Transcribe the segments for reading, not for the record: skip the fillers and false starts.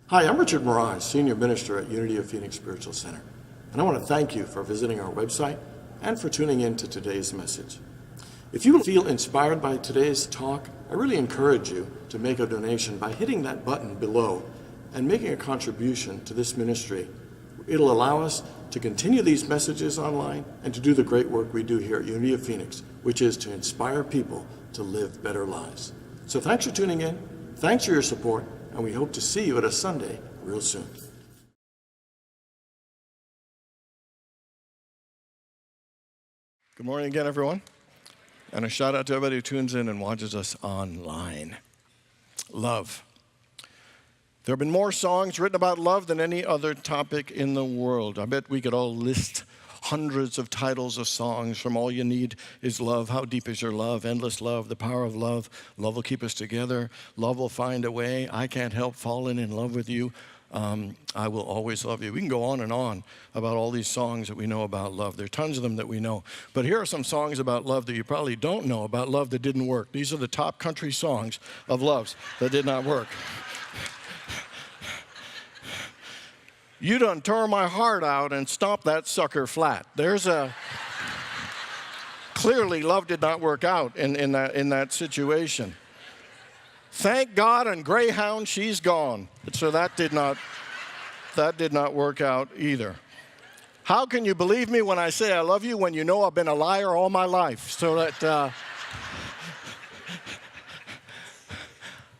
Hi, I'm Richard Maraj, Senior Minister at Unity of Phoenix Spiritual Center, and I want to thank you for visiting our website and for tuning in to today's message. If you feel inspired by today's talk, I really encourage you to make a donation by hitting that button below and making a contribution to this ministry. It'll allow us to continue these messages online and to do the great work we do here at Unity of Phoenix, which is to inspire people to live better lives. So thanks for tuning in, thanks for your support, and we hope to see you at a Sunday real soon. Good morning again, everyone. And a shout out to everybody who tunes in and watches us online. Love. There have been more songs written about love than any other topic in the world. I bet we could all list hundreds of titles of songs from All You Need Is Love, How Deep Is Your Love, Endless Love, The Power of Love, Love Will Keep Us Together, Love Will Find a Way, I Can't Help Falling in Love with You, I Will Always Love You. We can go on and on about all these songs that we know about love. There are tons of them that we know. But here are some songs about love that you probably don't know about love that didn't work. These are the top country songs of loves that did not work. You done tore my heart out and stomped that sucker flat. Clearly love did not work out in that situation. Thank God and Greyhound, she's gone. So that did not work out either. How can you believe me when I say I love you when you know I've been a liar all my life? So that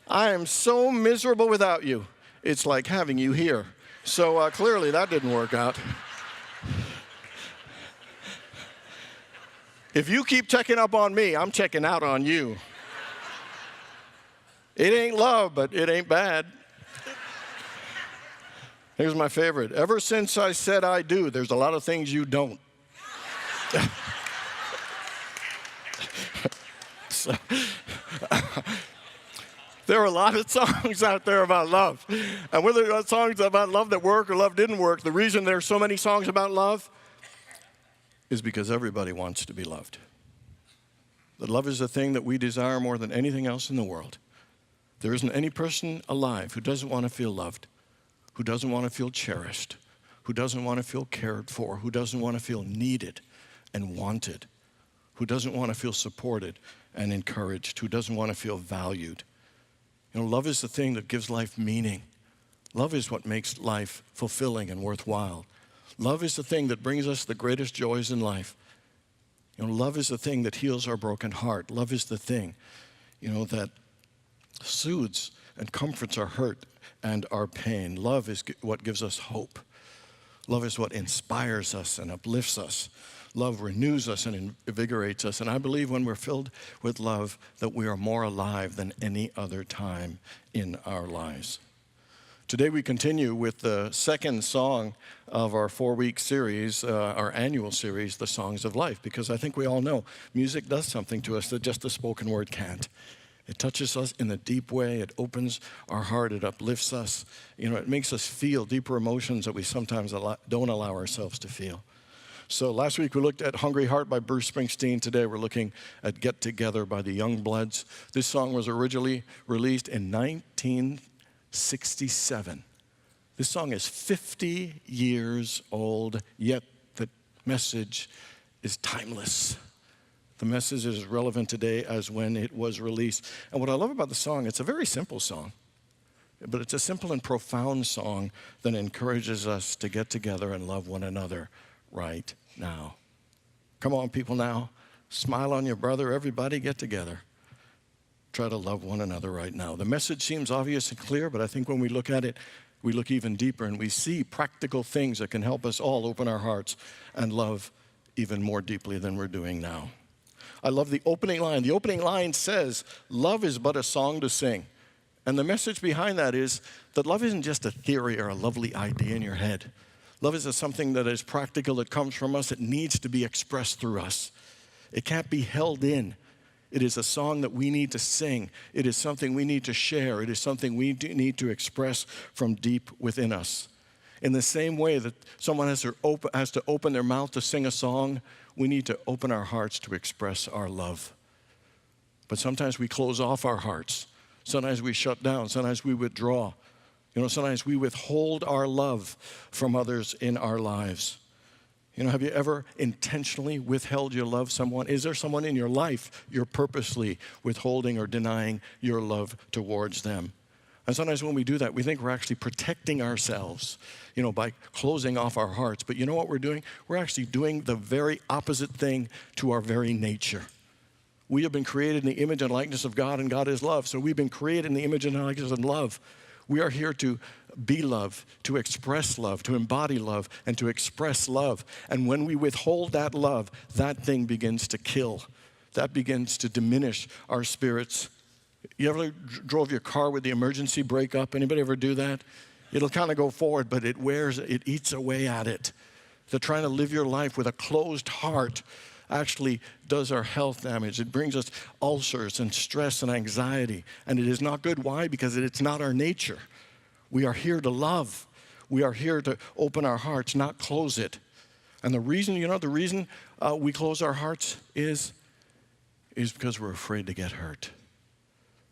I am so miserable without you. It's like having you here. So clearly that didn't work out. If you keep checking up on me, I'm checking out on you. It ain't love, but it ain't bad. Here's my favorite. Ever since I said I do, there's a lot of things you don't. There are a lot of songs out there about love. And whether there are songs about love that work or love didn't work, the reason there are so many songs about love is because everybody wants to be loved. That love is the thing that we desire more than anything else in the world. There isn't any person alive who doesn't want to feel loved, who doesn't want to feel cherished, who doesn't want to feel cared for, who doesn't want to feel needed and wanted, who doesn't want to feel supported and encouraged, who doesn't want to feel valued. You know, love is the thing that gives life meaning. Love is what makes life fulfilling and worthwhile. Love is the thing that brings us the greatest joys in life. You know, love is the thing that heals our broken heart. Love is the thing, that soothes and comforts our hurt and our pain. Love is what gives us hope. Love is what inspires us and uplifts us. Love renews us and invigorates us. And I believe when we're filled with love that we are more alive than any other time in our lives. Today we continue with the second song of our 4-week series, our annual series, The Songs of Life, because I think we all know music does something to us that just the spoken word can't. It touches us in a deep way. It opens our heart. It uplifts us. It makes us feel deeper emotions that we sometimes don't allow ourselves to feel. So last week we looked at Hungry Heart by Bruce Springsteen. Today we're looking at Get Together by the Youngbloods. This song was originally released in 1967. This song is 50 years old, yet the message is timeless. The message is as relevant today as when it was released. And what I love about the song, it's a very simple song, but it's a simple and profound song that encourages us to get together and love one another right now. Come on, people, now. Smile on your brother. Everybody get together. Try to love one another right now. The message seems obvious and clear, but I think when we look at it, we look even deeper and we see practical things that can help us all open our hearts and love even more deeply than we're doing now. I love the opening line. The opening line says, love is but a song to sing. And the message behind that is that love isn't just a theory or a lovely idea in your head. Love is something that is practical, it comes from us, it needs to be expressed through us. It can't be held in. It is a song that we need to sing. It is something we need to share. It is something we need to express from deep within us. In the same way that someone has to open their mouth to sing a song, we need to open our hearts to express our love. But sometimes we close off our hearts. Sometimes we shut down. Sometimes we withdraw. You know, sometimes we withhold our love from others in our lives. You know, have you ever intentionally withheld your love someone? Is there someone in your life you're purposely withholding or denying your love towards them? And sometimes when we do that, we think we're actually protecting ourselves, you know, by closing off our hearts. But you know what we're doing? We're actually doing the very opposite thing to our very nature. We have been created in the image and likeness of God, and God is love. So we've been created in the image and likeness of love. We are here to be love, to express love, to embody love, and to express love. And when we withhold that love, that thing begins to kill. That begins to diminish our spirits. You ever drove your car with the emergency brake up? Anybody ever do that? It'll kind of go forward, but it eats away at it. So trying to live your life with a closed heart actually does our health damage. It brings us ulcers and stress and anxiety. And it is not good. Why? Because it's not our nature. We are here to love. We are here to open our hearts, not close it. And the reason we close our hearts is because we're afraid to get hurt.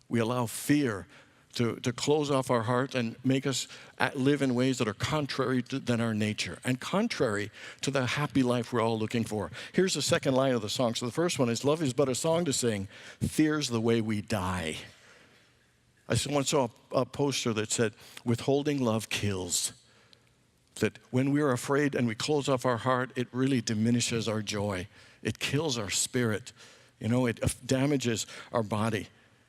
We allow fear to close off our heart and make us live in ways that are contrary than our nature and contrary to the happy life we're all looking for. Here's the second line of the song. So the first one is, love is but a song to sing, fear's the way we die. I once saw a poster that said, withholding love kills. That when we're afraid and we close off our heart, it really diminishes our joy. It kills our spirit. You know, it damages our body.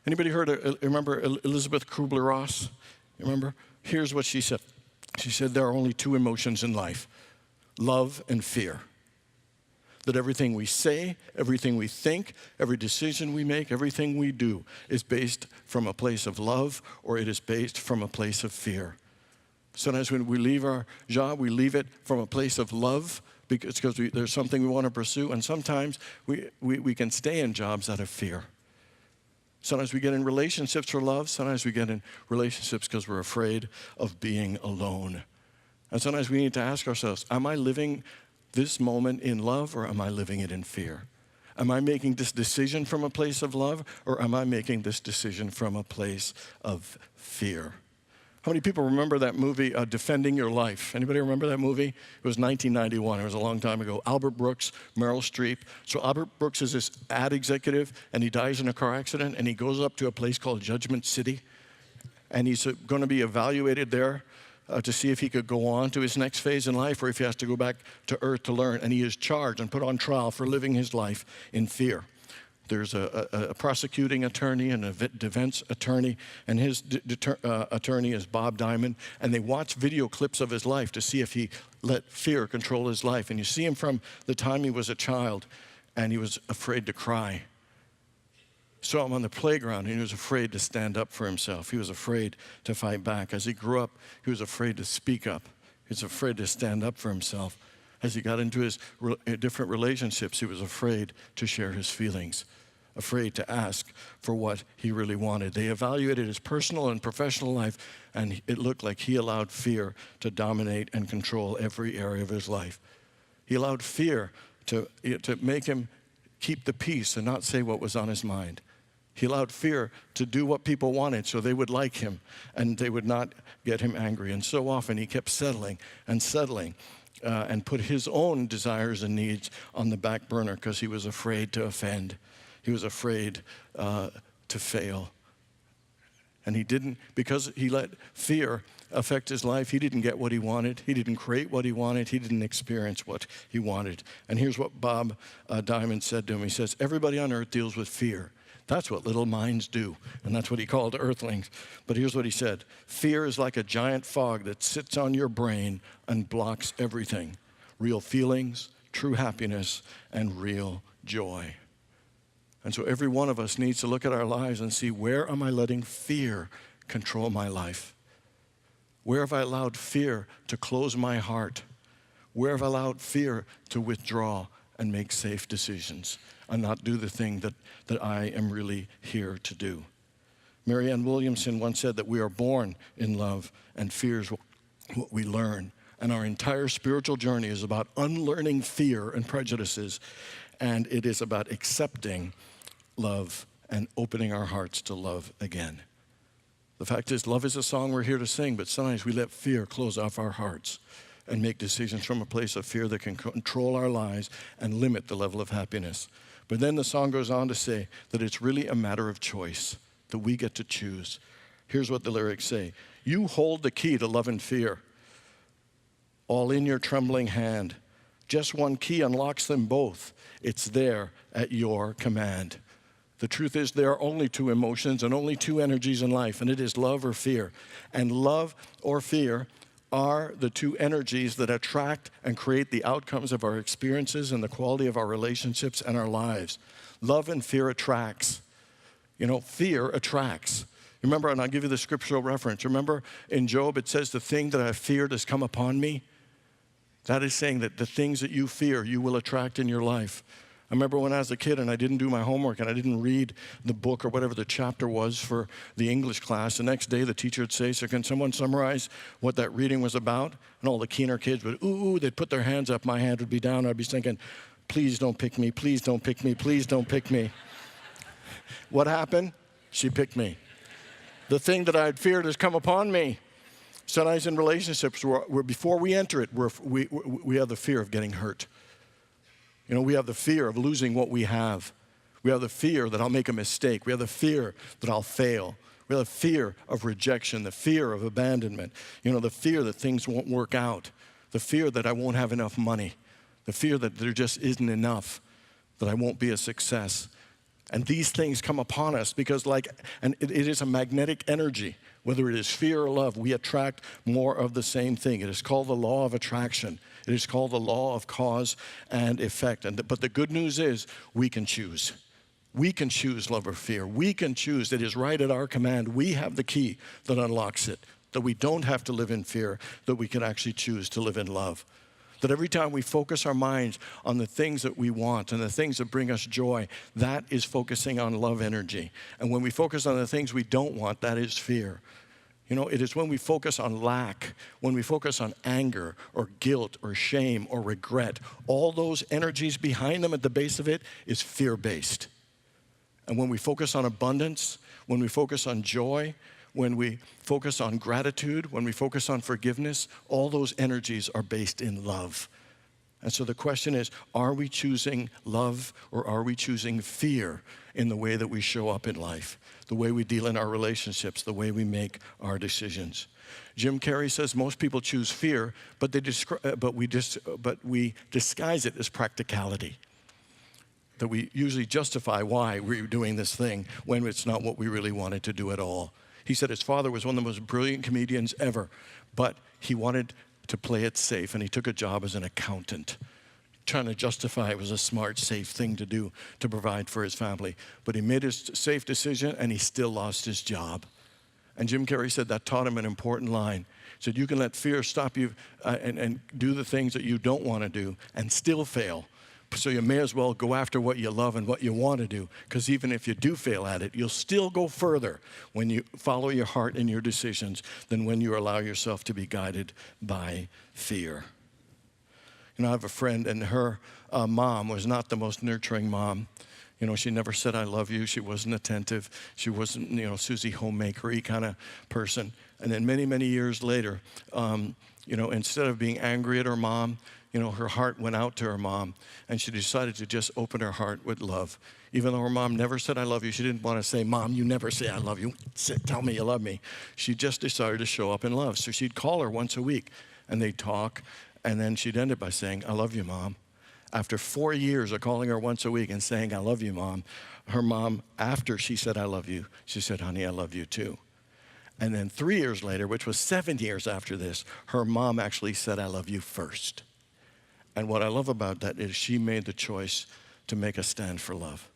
Anybody remember Elizabeth Kubler-Ross? You remember? Here's what she said. She said there are only two emotions in life, love and fear. That everything we say, everything we think, every decision we make, everything we do is based from a place of love or it is based from a place of fear. Sometimes when we leave our job, we leave it from a place of love because there's something we want to pursue, and sometimes we can stay in jobs out of fear. Sometimes we get in relationships for love. Sometimes we get in relationships because we're afraid of being alone. And sometimes we need to ask ourselves, am I living this moment in love or am I living it in fear? Am I making this decision from a place of love or am I making this decision from a place of fear? How many people remember that movie, Defending Your Life? Anybody remember that movie? It was 1991. It was a long time ago. Albert Brooks, Meryl Streep. So Albert Brooks is this ad executive, and he dies in a car accident, and he goes up to a place called Judgment City, and he's going to be evaluated there to see if he could go on to his next phase in life or if he has to go back to earth to learn. And he is charged and put on trial for living his life in fear. There's a prosecuting attorney and a defense attorney, and his attorney is Bob Diamond, and they watch video clips of his life to see if he let fear control his life. And you see him from the time he was a child, and he was afraid to cry. Saw him on the playground, and he was afraid to stand up for himself. He was afraid to fight back. As he grew up, he was afraid to speak up. He was afraid to stand up for himself. As he got into his different relationships, he was afraid to share his feelings, afraid to ask for what he really wanted. They evaluated his personal and professional life, and it looked like he allowed fear to dominate and control every area of his life. He allowed fear to make him keep the peace and not say what was on his mind. He allowed fear to do what people wanted so they would like him and they would not get him angry. And so often he kept settling and put his own desires and needs on the back burner because he was afraid to offend. He was afraid to fail. And he didn't, because he let fear affect his life, he didn't get what he wanted. He didn't create what he wanted. He didn't experience what he wanted. And here's what Bob Diamond said to him. He says, everybody on earth deals with fear. That's what little minds do. And that's what he called earthlings. But here's what he said. Fear is like a giant fog that sits on your brain and blocks everything. Real feelings, true happiness, and real joy. And so every one of us needs to look at our lives and see, where am I letting fear control my life? Where have I allowed fear to close my heart? Where have I allowed fear to withdraw and make safe decisions and not do the thing that I am really here to do? Marianne Williamson once said that we are born in love and fear is what we learn. And our entire spiritual journey is about unlearning fear and prejudices, and it is about accepting love and opening our hearts to love again. The fact is, love is a song we're here to sing, but sometimes we let fear close off our hearts and make decisions from a place of fear that can control our lives and limit the level of happiness. But then the song goes on to say that it's really a matter of choice, that we get to choose. Here's what the lyrics say. You hold the key to love and fear, all in your trembling hand. Just one key unlocks them both. It's there at your command. The truth is there are only two emotions and only two energies in life, and it is love or fear. And love or fear are the two energies that attract and create the outcomes of our experiences and the quality of our relationships and our lives. Love and fear attracts. Fear attracts. Remember, and I'll give you the scriptural reference. Remember in Job, it says, the thing that I feared has come upon me. That is saying that the things that you fear, you will attract in your life. I remember when I was a kid and I didn't do my homework and I didn't read the book or whatever the chapter was for the English class. The next day the teacher would say, so can someone summarize what that reading was about? And all the keener kids would, ooh, they'd put their hands up. My hand would be down. I'd be thinking, please don't pick me, please don't pick me, please don't pick me. What happened? She picked me. The thing that I had feared has come upon me. Sometimes in relationships where before we enter it, we have the fear of getting hurt. We have the fear of losing what we have. We have the fear that I'll make a mistake. We have the fear that I'll fail. We have the fear of rejection, the fear of abandonment. The fear that things won't work out. The fear that I won't have enough money. The fear that there just isn't enough, that I won't be a success. And these things come upon us because and it is a magnetic energy. Whether it is fear or love, we attract more of the same thing. It is called the law of attraction. It is called the law of cause and effect. But the good news is we can choose. We can choose love or fear. We can choose. It is right at our command. We have the key that unlocks it, that we don't have to live in fear, that we can actually choose to live in love. That every time we focus our minds on the things that we want and the things that bring us joy, that is focusing on love energy. And when we focus on the things we don't want, that is fear. It is when we focus on lack, when we focus on anger or guilt or shame or regret, all those energies behind them at the base of it is fear-based. And when we focus on abundance, when we focus on joy, when we focus on gratitude, when we focus on forgiveness, all those energies are based in love. And so the question is, are we choosing love or are we choosing fear in the way that we show up in life, the way we deal in our relationships, the way we make our decisions? Jim Carrey says most people choose fear, but we disguise it as practicality. That we usually justify why we're doing this thing when it's not what we really wanted to do at all. He said his father was one of the most brilliant comedians ever, but he wanted to play it safe, and he took a job as an accountant, trying to justify it was a smart, safe thing to do to provide for his family. But he made his safe decision, and he still lost his job. And Jim Carrey said that taught him an important line. He said, you can let fear stop you and do the things that you don't want to do and still fail. So you may as well go after what you love and what you want to do, because even if you do fail at it, you'll still go further when you follow your heart in your decisions than when you allow yourself to be guided by fear. I have a friend, and her mom was not the most nurturing mom. She never said, I love you. She wasn't attentive. She wasn't, Susie homemaker-y kind of person. And then many, many years later, instead of being angry at her mom, her heart went out to her mom, and she decided to just open her heart with love. Even though her mom never said, I love you, she didn't want to say, Mom, you never say I love you. Tell me you love me. She just decided to show up in love. So she'd call her once a week, and they'd talk, and then she'd end it by saying, I love you, Mom. After 4 years of calling her once a week and saying, I love you, Mom, her mom, after she said, I love you, she said, honey, I love you too. And then 3 years later, which was 7 years after this, her mom actually said, I love you first. And what I love about that is she made the choice to make a stand for love.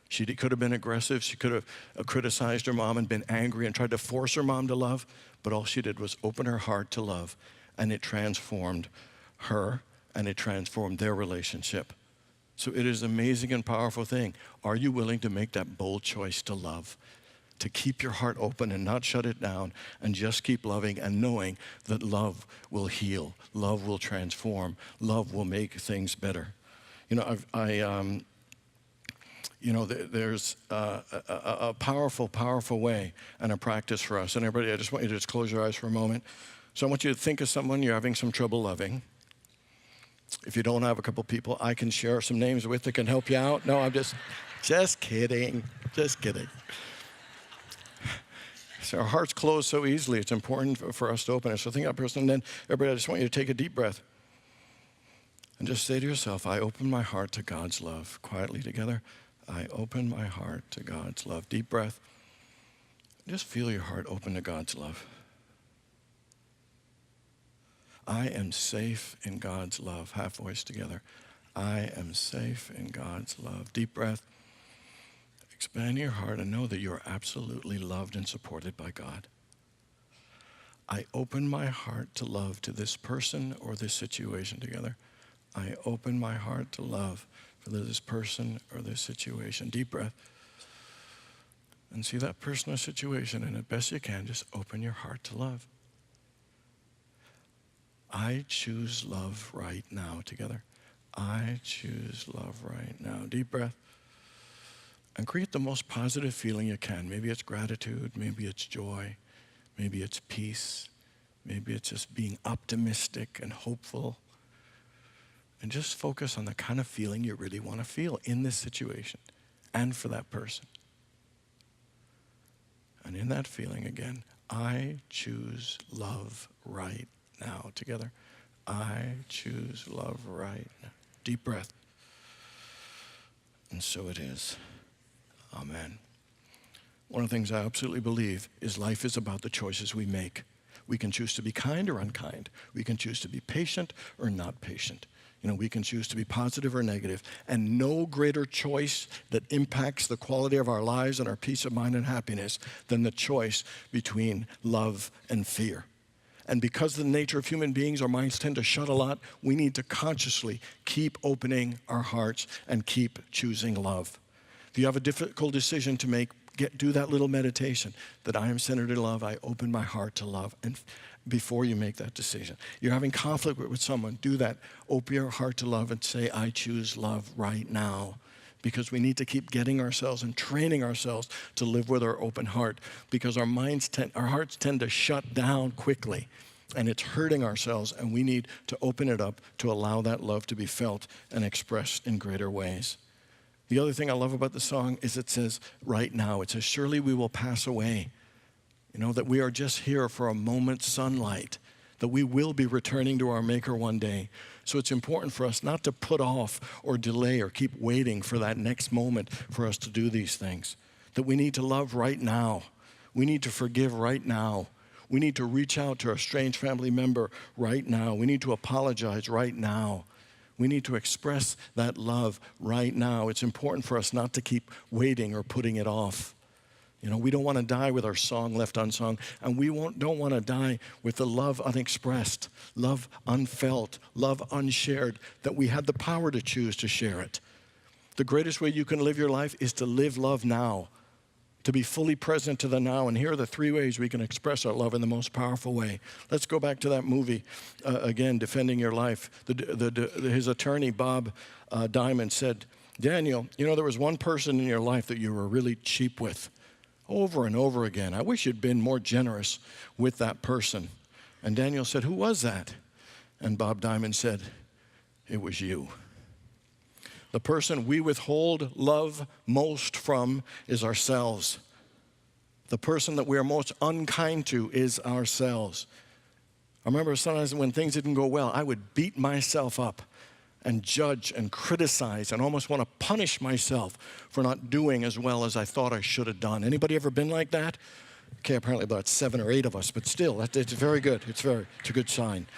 She could have been aggressive. She could have criticized her mom and been angry and tried to force her mom to love. But all she did was open her heart to love. And it transformed her, and it transformed their relationship. So it is an amazing and powerful thing. Are you willing to make that bold choice to love? To keep your heart open and not shut it down, and just keep loving and knowing that love will heal, love will transform, love will make things better. You know, there's a powerful, powerful way and a practice for us. And everybody, I just want you to just close your eyes for a moment. So I want you to think of someone you're having some trouble loving. If you don't have a couple people I can share some names with that can help you out. No, I'm just kidding, just kidding. So our hearts close so easily. It's important for us to open it. So think of that person, and then everybody, I just want you to take a deep breath. And just say to yourself, I open my heart to God's love. Quietly together, I open my heart to God's love. Deep breath. Just feel your heart open to God's love. I am safe in God's love. Half voice together. I am safe in God's love. Deep breath. Expand your heart and know that you are absolutely loved and supported by God. I open my heart to love to this person or this situation together. I open my heart to love for this person or this situation. Deep breath. And see that person or situation, and as best you can, just open your heart to love. I choose love right now together. I choose love right now. Deep breath. And create the most positive feeling you can. Maybe it's gratitude, maybe it's joy, maybe it's peace, maybe it's just being optimistic and hopeful. And just focus on the kind of feeling you really want to feel in this situation and for that person. And in that feeling again, I choose love right now together. I choose love right now. Deep breath. And so it is. Amen. One of the things I absolutely believe is life is about the choices we make. We can choose to be kind or unkind. We can choose to be patient or not patient. You know, we can choose to be positive or negative. And no greater choice that impacts the quality of our lives and our peace of mind and happiness than the choice between love and fear. And because of the nature of human beings, our minds tend to shut a lot. We need to consciously keep opening our hearts and keep choosing love. If you have a difficult decision to make, do that little meditation that I am centered in love. I open my heart to love. And before you make that decision, you're having conflict with someone, do that. Open your heart to love and say, I choose love right now. Because we need to keep getting ourselves and training ourselves to live with our open heart. Because our hearts tend to shut down quickly. And it's hurting ourselves, and we need to open it up to allow that love to be felt and expressed in greater ways. The other thing I love about the song is it says, right now, it says, surely we will pass away. You know, that we are just here for a moment's sunlight, that we will be returning to our Maker one day. So it's important for us not to put off or delay or keep waiting for that next moment for us to do these things. That we need to love right now. We need to forgive right now. We need to reach out to our estranged family member right now. We need to apologize right now. We need to express that love right now. It's important for us not to keep waiting or putting it off. You know, we don't want to die with our song left unsung, and we don't want to die with the love unexpressed, love unfelt, love unshared, that we had the power to choose to share it. The greatest way you can live your life is to live love now, to be fully present to the now. And here are the 3 ways we can express our love in the most powerful way. Let's go back to that movie, again, Defending Your Life. His attorney, Bob Diamond, said, Daniel, you know, there was one person in your life that you were really cheap with. Over and over again. I wish you'd been more generous with that person. And Daniel said, who was that? And Bob Diamond said, it was you. The person we withhold love most from is ourselves. The person that we are most unkind to is ourselves. I remember sometimes when things didn't go well, I would beat myself up and judge and criticize and almost want to punish myself for not doing as well as I thought I should have done. Anybody ever been like that? Okay, apparently about 7 or 8 of us, but still, it's very good. It's a good sign.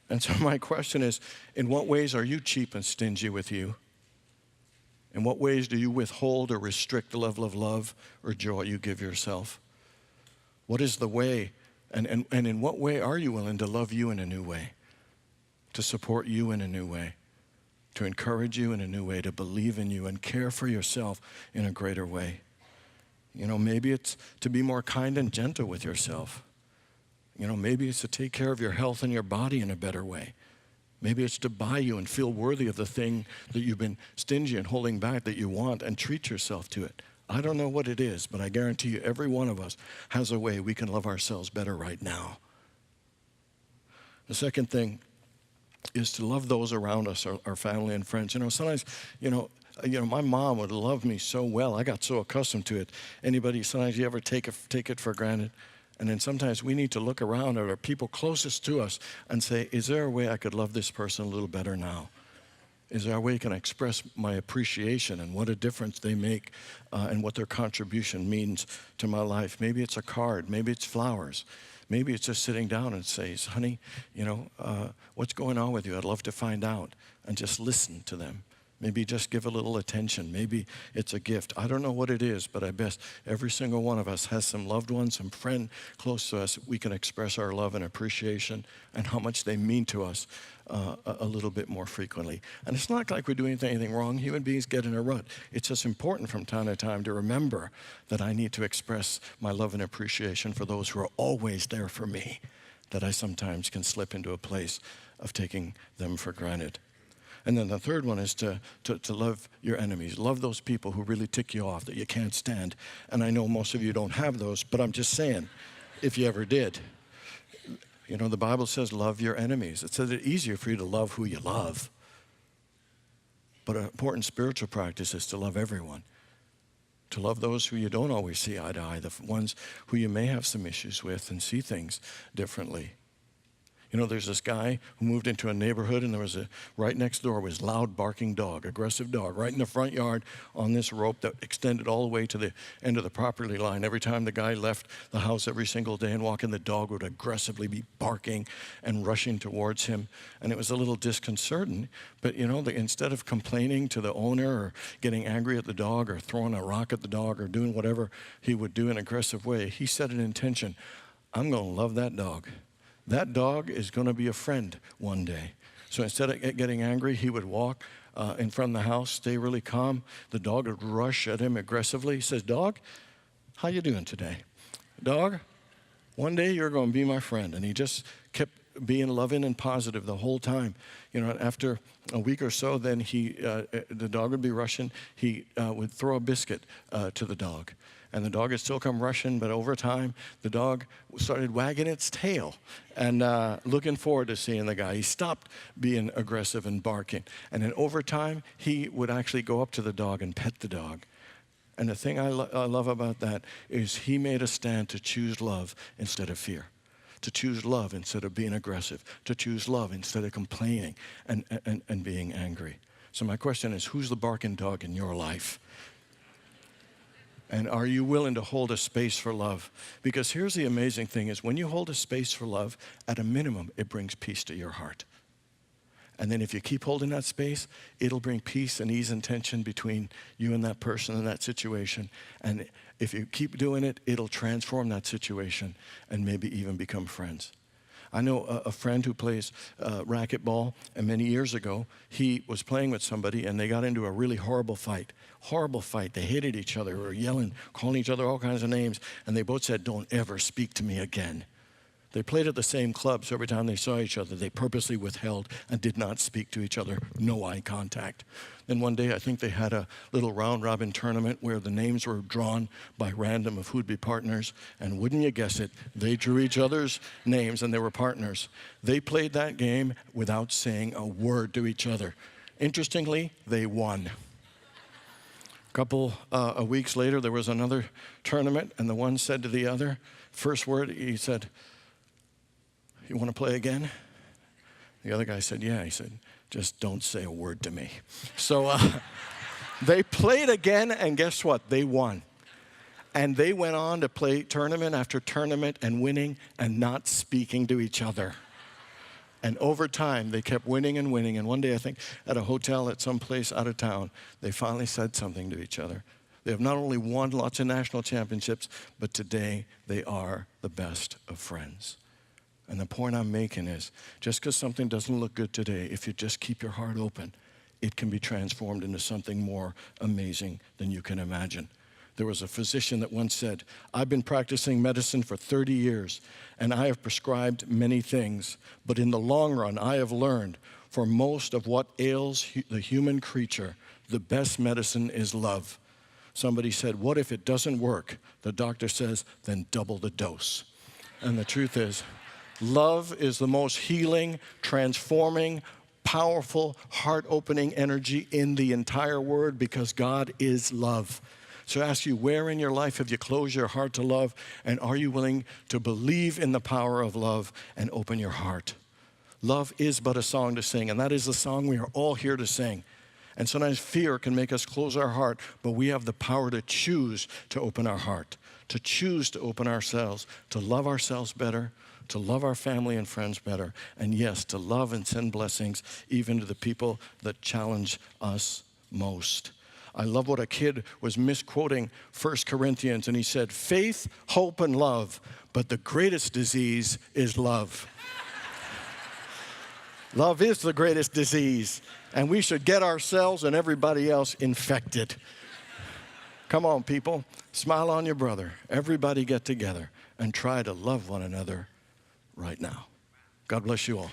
And so my question is, in what ways are you cheap and stingy with you? In what ways do you withhold or restrict the level of love or joy you give yourself? What is the way, and in what way are you willing to love you in a new way? To support you in a new way, to encourage you in a new way, to believe in you and care for yourself in a greater way. You know, maybe it's to be more kind and gentle with yourself. You know, maybe it's to take care of your health and your body in a better way. Maybe it's to buy you and feel worthy of the thing that you've been stingy and holding back that you want and treat yourself to it. I don't know what it is, but I guarantee you every one of us has a way we can love ourselves better right now. The second thing is to love those around us, our family and friends. Sometimes, my mom would love me so well. I got so accustomed to it. Sometimes you ever take it for granted? And then sometimes we need to look around at our people closest to us and say, is there a way I could love this person a little better now? Is there a way I can express my appreciation and what a difference they make and what their contribution means to my life? Maybe it's a card. Maybe it's flowers. Maybe it's just sitting down and says, honey, what's going on with you? I'd love to find out. And just listen to them. Maybe just give a little attention. Maybe it's a gift. I don't know what it is, but I bet every single one of us has some loved one, some friend close to us. We can express our love and appreciation and how much they mean to us a little bit more frequently. And it's not like we're doing anything wrong. Human beings get in a rut. It's just important from time to time to remember that I need to express my love and appreciation for those who are always there for me, that I sometimes can slip into a place of taking them for granted. And then the third one is to love your enemies. Love those people who really tick you off, that you can't stand. And I know most of you don't have those, but I'm just saying, if you ever did. The Bible says love your enemies. It says it's easier for you to love who you love. But an important spiritual practice is to love everyone. To love those who you don't always see eye to eye, the ones who you may have some issues with and see things differently. There's this guy who moved into a neighborhood, and there was right next door was loud barking dog, aggressive dog, right in the front yard on this rope that extended all the way to the end of the property line. Every time the guy left the house every single day and walking, the dog would aggressively be barking and rushing towards him. And it was a little disconcerting, but instead of complaining to the owner or getting angry at the dog or throwing a rock at the dog or doing whatever he would do in an aggressive way, he set an intention. I'm going to love that dog. That dog is going to be a friend one day. So instead of getting angry, he would walk in front of the house, stay really calm. The dog would rush at him aggressively. He says, dog, how you doing today? Dog, one day you're going to be my friend. And he just kept being loving and positive the whole time. After a week or so, then the dog would be rushing. He would throw a biscuit to the dog. And the dog had still come rushing, but over time, the dog started wagging its tail and looking forward to seeing the guy. He stopped being aggressive and barking. And then over time, he would actually go up to the dog and pet the dog. And the thing I love about that is he made a stand to choose love instead of fear, to choose love instead of being aggressive, to choose love instead of complaining and being angry. So my question is, who's the barking dog in your life? And are you willing to hold a space for love? Because here's the amazing thing is when you hold a space for love, at a minimum, it brings peace to your heart. And then if you keep holding that space, it'll bring peace and ease and tension between you and that person and that situation. And if you keep doing it, it'll transform that situation and maybe even become friends. I know a friend who plays racquetball, and many years ago, he was playing with somebody, and they got into a really horrible fight. Horrible fight. They hated each other, were yelling, calling each other all kinds of names, and they both said, don't ever speak to me again. They played at the same club, so every time they saw each other, they purposely withheld and did not speak to each other, no eye contact. Then one day, I think they had a little round-robin tournament where the names were drawn by random of who'd be partners, and wouldn't you guess it, they drew each other's names and they were partners. They played that game without saying a word to each other. Interestingly, they won. A couple of weeks later, there was another tournament, and the one said to the other, first word, he said, you want to play again? The other guy said, yeah. He said, just don't say a word to me. So they played again, and guess what? They won. And they went on to play tournament after tournament and winning and not speaking to each other. And over time, they kept winning and winning. And one day, I think, at a hotel at some place out of town, they finally said something to each other. They have not only won lots of national championships, but today they are the best of friends. And the point I'm making is, just because something doesn't look good today, if you just keep your heart open, it can be transformed into something more amazing than you can imagine. There was a physician that once said, I've been practicing medicine for 30 years, and I have prescribed many things, but in the long run, I have learned For most of what ails the human creature, the best medicine is love. Somebody said, what if it doesn't work? The doctor says, then double the dose. And the truth is, love is the most healing, transforming, powerful, heart-opening energy in the entire word, because God is love. So I ask you, where in your life have you closed your heart to love? And are you willing to believe in the power of love and open your heart? Love is but a song to sing, and that is the song we are all here to sing. And sometimes fear can make us close our heart, but we have the power to choose to open our heart, to choose to open ourselves, to love ourselves better, to love our family and friends better, and yes, to love and send blessings even to the people that challenge us most. I love what a kid was misquoting 1 Corinthians, and he said, faith, hope, and love, but the greatest disease is love. Love is the greatest disease, and we should get ourselves and everybody else infected. Come on, people. Smile on your brother. Everybody get together and try to love one another right now. God bless you all.